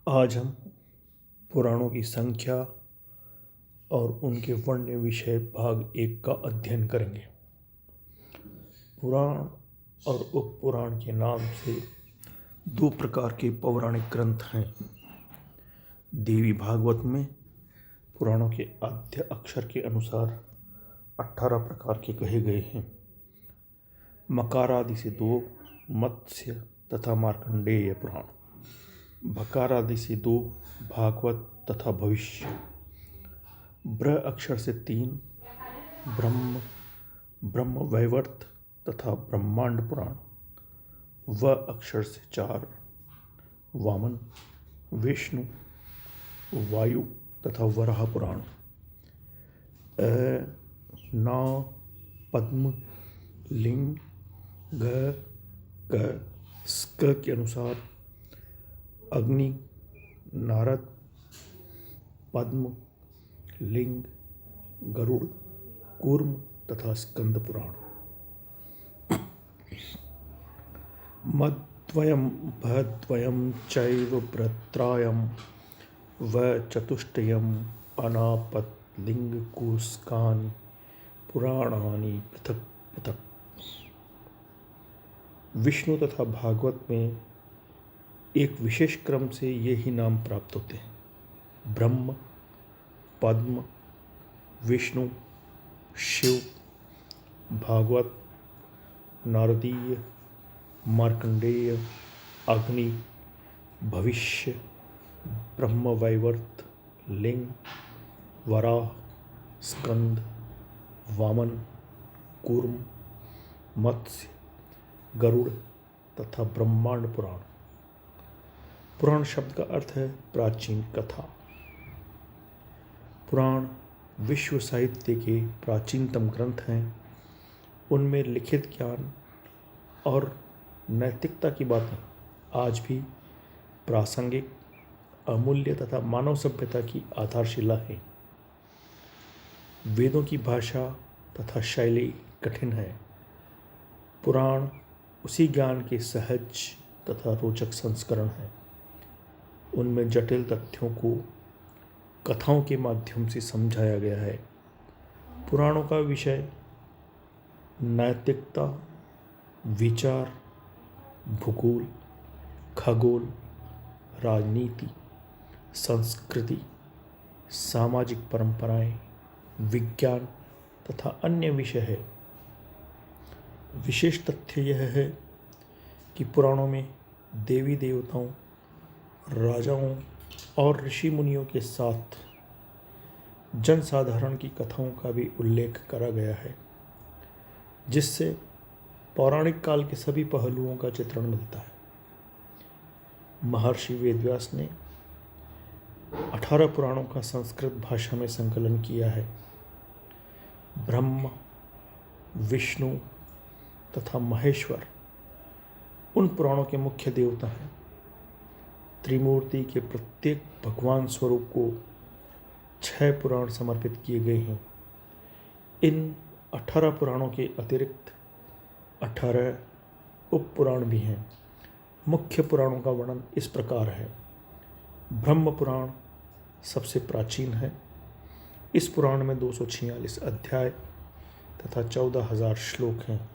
आज हम पुराणों की संख्या और उनके वर्ण्य विषय भाग 1 का अध्ययन करेंगे। पुराण और उपपुराण के नाम से दो प्रकार के पौराणिक ग्रंथ हैं। देवी भागवत में पुराणों के आद्य अक्षर के अनुसार 18 प्रकार के कहे गए हैं। मकार आदि से 2, मत्स्य तथा मार्कंडेय पुराण। भकार आदि से 2, भागवत तथा भविष्य। ब्र अक्षर से 3, ब्रह्म, ब्रह्म वैवर्त तथा ब्रह्मांड पुराण। व अक्षर से 4, वामन, विष्णु, वायु तथा वराह पुराण। ना, पद्म, लिंग, ग, क, स्क के अनुसार अग्नि, नारद, पद्म, लिंग, गरुड़, कूर्म तथा स्कंद पुराण। मद्वयम भद्वयम चैव प्रत्रायम व चतुष्टयम अनापत लिंग कूस्कानि पुराणानि पृथक पृथक। विष्णु तथा भागवत में एक विशेष क्रम से ये ही नाम प्राप्त होते हैं: ब्रह्म, पद्म, विष्णु, शिव, भागवत, नारदीय, मार्कंडेय, अग्नि, भविष्य, ब्रह्म वैवर्त, लिंग, वराह, स्कंद, वामन, कूर्म, मत्स्य, गरुड़ तथा ब्रह्मांड पुराण। पुराण शब्द का अर्थ है प्राचीन कथा। पुराण विश्व साहित्य के प्राचीनतम ग्रंथ हैं। उनमें लिखित ज्ञान और नैतिकता की बातें आज भी प्रासंगिक, अमूल्य तथा मानव सभ्यता की आधारशिला है। वेदों की भाषा तथा शैली कठिन है। पुराण उसी ज्ञान के सहज तथा रोचक संस्करण है। उनमें जटिल तथ्यों को कथाओं के माध्यम से समझाया गया है। पुराणों का विषय नैतिकता, विचार, भूगोल, खगोल, राजनीति, संस्कृति, सामाजिक परंपराएं, विज्ञान तथा अन्य विषय है। विशेष तथ्य यह है कि पुराणों में देवी देवताओं, राजाओं और ऋषि मुनियों के साथ जनसाधारण की कथाओं का भी उल्लेख करा गया है, जिससे पौराणिक काल के सभी पहलुओं का चित्रण मिलता है। महर्षि वेदव्यास ने 18 पुराणों का संस्कृत भाषा में संकलन किया है। ब्रह्म, विष्णु तथा महेश्वर उन पुराणों के मुख्य देवता हैं। त्रिमूर्ति के प्रत्येक भगवान स्वरूप को 6 पुराण समर्पित किए गए हैं। इन 18 पुराणों के अतिरिक्त 18 उपपुराण भी हैं। मुख्य पुराणों का वर्णन इस प्रकार है। ब्रह्म पुराण सबसे प्राचीन है। इस पुराण में 246 अध्याय तथा 14,000 श्लोक हैं।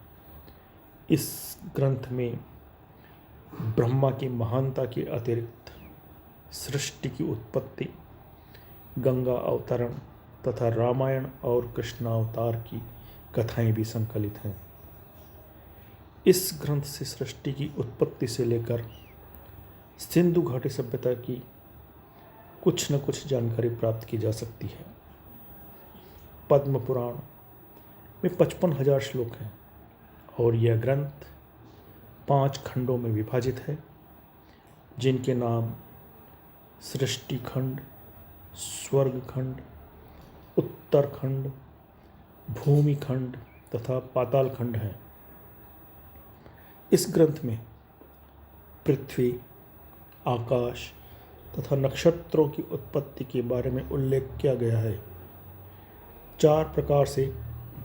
इस ग्रंथ में ब्रह्मा की महानता के अतिरिक्त सृष्टि की उत्पत्ति, गंगा अवतरण तथा रामायण और कृष्णावतार की कथाएं भी संकलित हैं। इस ग्रंथ से सृष्टि की उत्पत्ति से लेकर सिंधु घाटी सभ्यता की कुछ न कुछ जानकारी प्राप्त की जा सकती है। पद्म पुराण में 55,000 श्लोक हैं और यह ग्रंथ 5 खंडों में विभाजित है, जिनके नाम सृष्टि खंड, स्वर्ग खंड, उत्तर खंड, भूमि खंड तथा पाताल खंड हैं। इस ग्रंथ में पृथ्वी, आकाश तथा नक्षत्रों की उत्पत्ति के बारे में उल्लेख किया गया है। 4 प्रकार से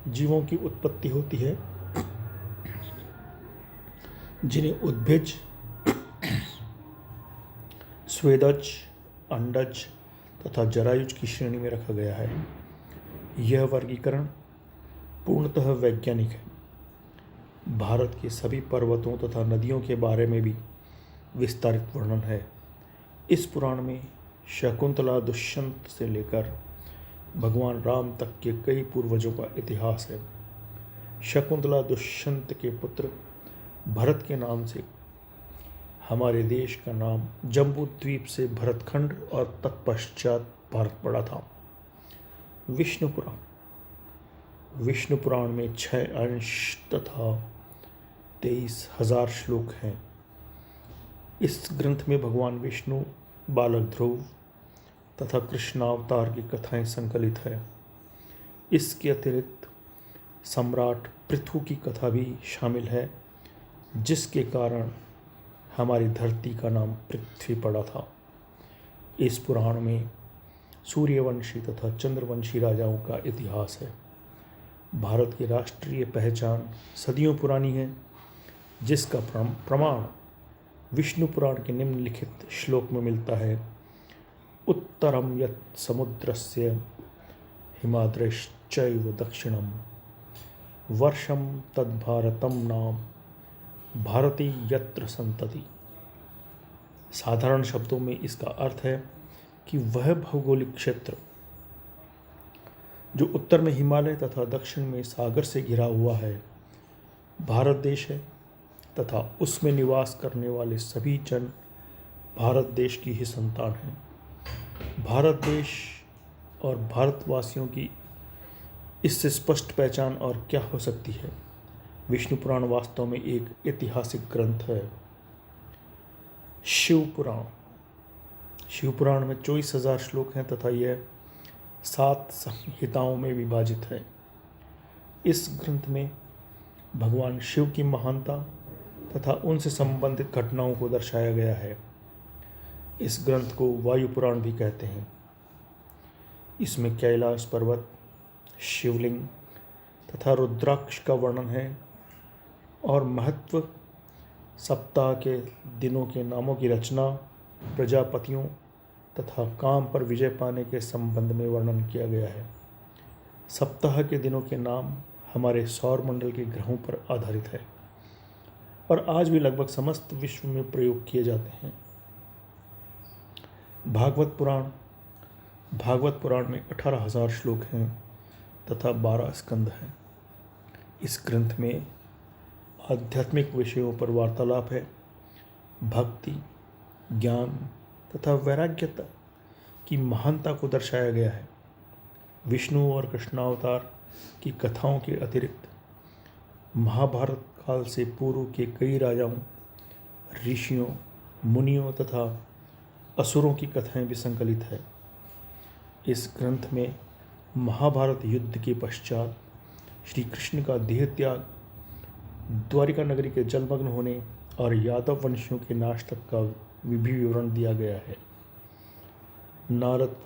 जीवों की उत्पत्ति होती है, जिन्हें उद्भिज, स्वेदज, अंडज तथा जरायुज की श्रेणी में रखा गया है। यह वर्गीकरण पूर्णतः वैज्ञानिक है। भारत के सभी पर्वतों तथा नदियों के बारे में भी विस्तारित वर्णन है। इस पुराण में शकुंतला दुष्यंत से लेकर भगवान राम तक के कई पूर्वजों का इतिहास है। शकुंतला दुष्यंत के पुत्र भरत के नाम से हमारे देश का नाम जम्बू द्वीप से भरतखंड और तत्पश्चात भारत पड़ा था। विष्णु पुराण में 6 अंश तथा 23,000 श्लोक हैं। इस ग्रंथ में भगवान विष्णु, बालक ध्रुव तथा कृष्णावतार की कथाएं संकलित है। इसके अतिरिक्त सम्राट पृथु की कथा भी शामिल है, जिसके कारण हमारी धरती का नाम पृथ्वी पड़ा था। इस पुराण में सूर्यवंशी तथा चंद्रवंशी राजाओं का इतिहास है। भारत की राष्ट्रीय पहचान सदियों पुरानी है, जिसका प्रमाण विष्णु पुराण के निम्नलिखित श्लोक में मिलता है। उत्तरम यत् समुद्रस्य हिमाद्रश्चैव दक्षिणम वर्षम तद्भारतम नाम भारती यत्र संतति। साधारण शब्दों में इसका अर्थ है कि वह भौगोलिक क्षेत्र जो उत्तर में हिमालय तथा दक्षिण में सागर से घिरा हुआ है, भारत देश है तथा उसमें निवास करने वाले सभी जन भारत देश की ही संतान हैं। भारत देश और भारतवासियों की इससे स्पष्ट पहचान और क्या हो सकती है। विष्णु पुराण वास्तव में एक ऐतिहासिक ग्रंथ है। शिव पुराण में 24,000 श्लोक हैं तथा यह 7 संहिताओं में विभाजित है। इस ग्रंथ में भगवान शिव की महानता तथा उनसे संबंधित घटनाओं को दर्शाया गया है। इस ग्रंथ को वायु पुराण भी कहते हैं। इसमें कैलाश पर्वत, शिवलिंग तथा रुद्राक्ष का वर्णन है और महत्व, सप्ताह के दिनों के नामों की रचना, प्रजापतियों तथा काम पर विजय पाने के संबंध में वर्णन किया गया है। सप्ताह के दिनों के नाम हमारे सौर मंडल के ग्रहों पर आधारित है और आज भी लगभग समस्त विश्व में प्रयोग किए जाते हैं। भागवत पुराण में 18,000 श्लोक हैं तथा 12 स्कंद हैं। इस ग्रंथ में आध्यात्मिक विषयों पर वार्तालाप है। भक्ति, ज्ञान तथा वैराग्यता की महानता को दर्शाया गया है। विष्णु और कृष्णावतार की कथाओं के अतिरिक्त महाभारत काल से पूर्व के कई राजाओं, ऋषियों, मुनियों तथा असुरों की कथाएं भी संकलित है। इस ग्रंथ में महाभारत युद्ध के पश्चात श्री कृष्ण का देह त्याग, द्वारिका नगरी के जलमग्न होने और यादव वंशियों के नाश तक का भी विवरण दिया गया है। नारद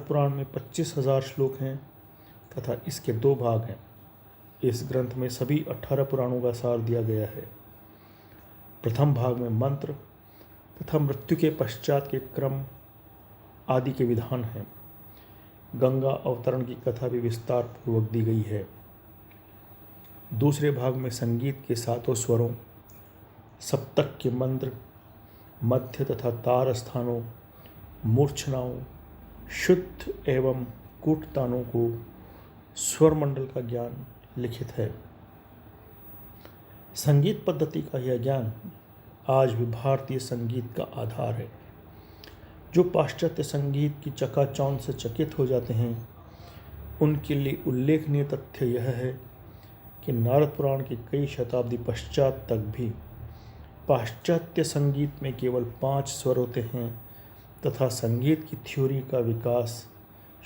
पुराण में 25,000 श्लोक हैं तथा इसके 2 भाग हैं। इस ग्रंथ में सभी 18 पुराणों का सार दिया गया है। प्रथम भाग में मंत्र तथा मृत्यु के पश्चात के क्रम आदि के विधान हैं। गंगा अवतरण की कथा भी विस्तार पूर्वक दी गई है। दूसरे भाग में संगीत के 7 स्वरों, सप्तक के मंत्र, मध्य तथा तार स्थानों, मूर्छनाओं, शुद्ध एवं कूटतानों को स्वर मंडल का ज्ञान लिखित है। संगीत पद्धति का यह ज्ञान आज भी भारतीय संगीत का आधार है। जो पाश्चात्य संगीत की चकाचौंध से चकित हो जाते हैं, उनके लिए उल्लेखनीय तथ्य यह है कि नारद पुराण के कई शताब्दी पश्चात तक भी पाश्चात्य संगीत में केवल 5 स्वर होते हैं तथा संगीत की थ्योरी का विकास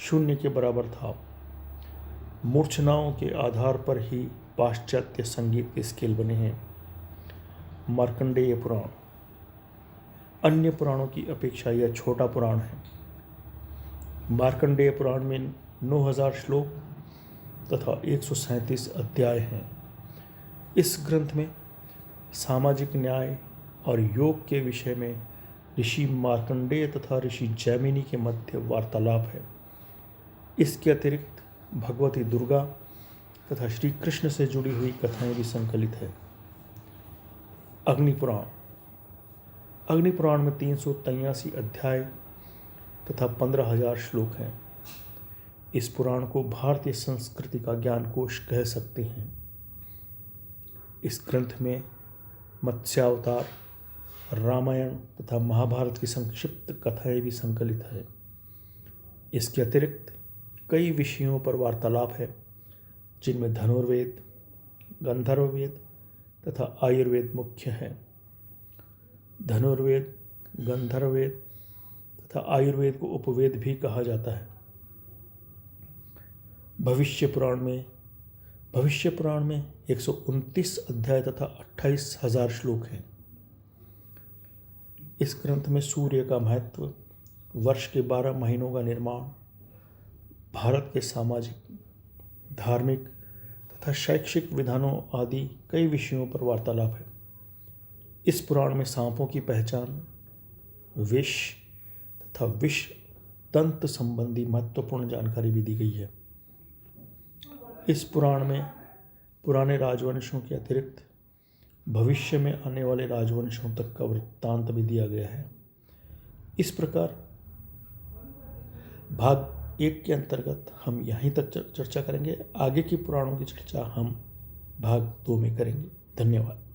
0 के बराबर था। मूर्छनाओं के आधार पर ही पाश्चात्य संगीत के स्केल बने हैं। मार्कंडेय पुराण अन्य पुराणों की अपेक्षा यह छोटा पुराण है। मार्कंडेय पुराण में 9,000 श्लोक तथा 137 अध्याय हैं। इस ग्रंथ में सामाजिक न्याय और योग के विषय में ऋषि मार्कंडेय तथा ऋषि जैमिनी के मध्य वार्तालाप है। इसके अतिरिक्त भगवती दुर्गा तथा श्री कृष्ण से जुड़ी हुई कथाएं भी संकलित है। अग्निपुराण। अग्निपुराण में 383 अध्याय तथा 15,000 श्लोक हैं। इस पुराण को भारतीय संस्कृति का ज्ञान कोश कह सकते हैं। इस ग्रंथ में मत्स्यावतार, रामायण तथा महाभारत की संक्षिप्त कथाएं भी संकलित है। इसके अतिरिक्त कई विषयों पर वार्तालाप है, जिनमें धनुर्वेद, गंधर्ववेद तथा आयुर्वेद मुख्य हैं। धनुर्वेद, गंधर्ववेद तथा आयुर्वेद को उपवेद भी कहा जाता है। भविष्य पुराण में 129 अध्याय तथा 28,000 श्लोक हैं। इस ग्रंथ में सूर्य का महत्व, वर्ष के 12 महीनों का निर्माण, भारत के सामाजिक, धार्मिक तथा शैक्षिक विधानों आदि कई विषयों पर वार्तालाप है। इस पुराण में सांपों की पहचान, विष तथा विष तंत्र संबंधी महत्वपूर्ण जानकारी भी दी गई है। इस पुराण में पुराने राजवंशों के अतिरिक्त भविष्य में आने वाले राजवंशों तक का वृत्तांत भी दिया गया है। इस प्रकार भाग 1 के अंतर्गत हम यहीं तक चर्चा करेंगे। आगे की पुराणों की चर्चा हम भाग 2 में करेंगे। धन्यवाद।